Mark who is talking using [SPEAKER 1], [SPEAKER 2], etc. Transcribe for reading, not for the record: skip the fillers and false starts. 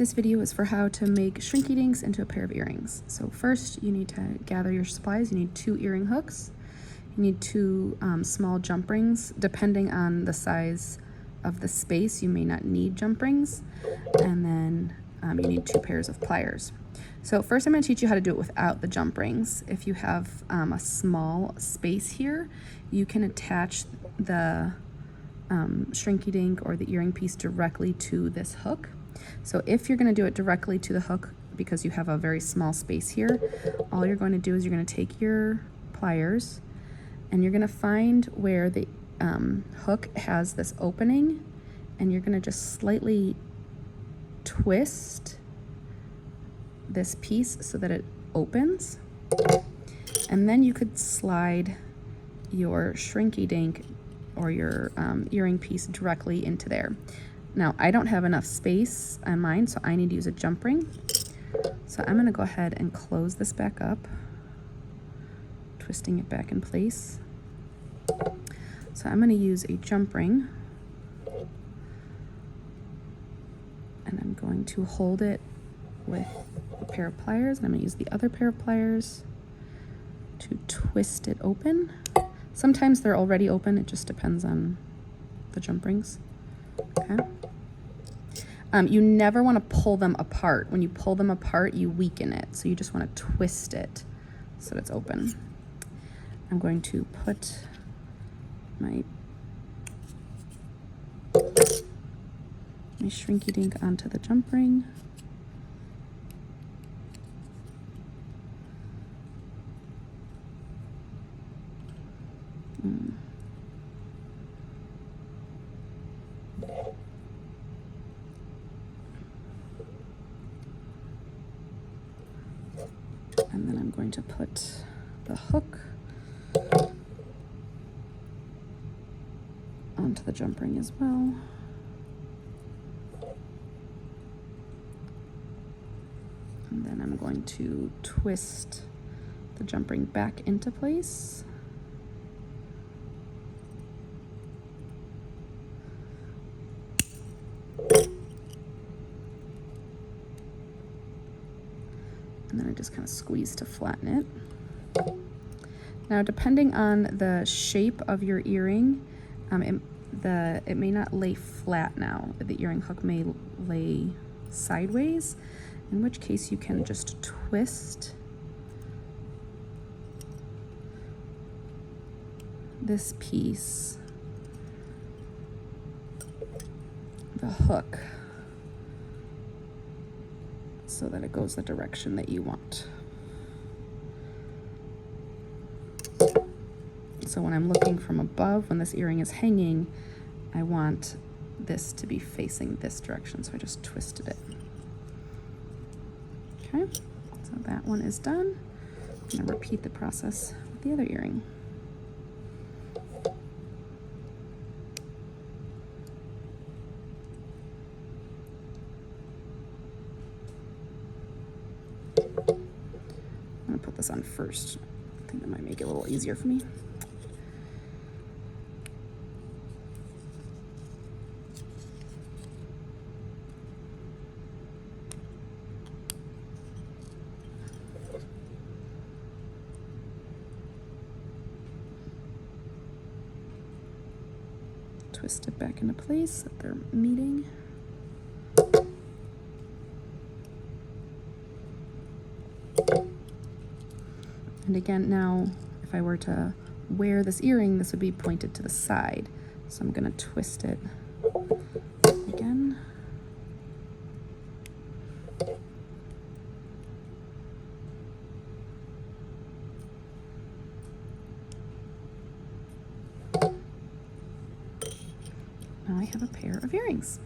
[SPEAKER 1] This video is for how to make shrinky dinks into a pair of earrings. So first you need to gather your supplies. You need 2 earring hooks. You need 2 small jump rings. Depending on the size of the space, you may not need jump rings. And then you need 2 pairs of pliers. So first I'm going to teach you how to do it without the jump rings. If you have a small space here, you can attach the shrinky dink or the earring piece directly to this hook. So if you're going to do it directly to the hook because you have a very small space here, all you're going to do is you're going to take your pliers and you're going to find where the hook has this opening, and you're going to just slightly twist this piece so that it opens, and then you could slide your shrinky dink or your earring piece directly into there. Now, I don't have enough space on mine, so I need to use a jump ring. So I'm gonna go ahead and close this back up, twisting it back in place. So I'm gonna use a jump ring, and I'm going to hold it with a pair of pliers, and I'm gonna use the other pair of pliers to twist it open. Sometimes they're already open, it just depends on the jump rings. Okay. You never want to pull them apart. When you pull them apart, you weaken it. So you just want to twist it so that it's open. I'm going to put my shrinky dink onto the jump ring. And then I'm going to put the hook onto the jump ring as well. And then I'm going to twist the jump ring back into place. And then I just kind of squeeze to flatten it. Now, depending on the shape of your earring, it may not lay flat now. The earring hook may lay sideways, in which case you can just twist this piece, the hook, so that it goes the direction that you want. So when I'm looking from above, when this earring is hanging, I want this to be facing this direction, so I just twisted it. Okay, so that one is done. I'm gonna repeat the process with the other earring. I'm gonna put this on first. I think that might make it a little easier for me. Twist it back into place so that they're meeting. And again, now, if I were to wear this earring, this would be pointed to the side. So I'm going to twist it again. Now I have a pair of earrings.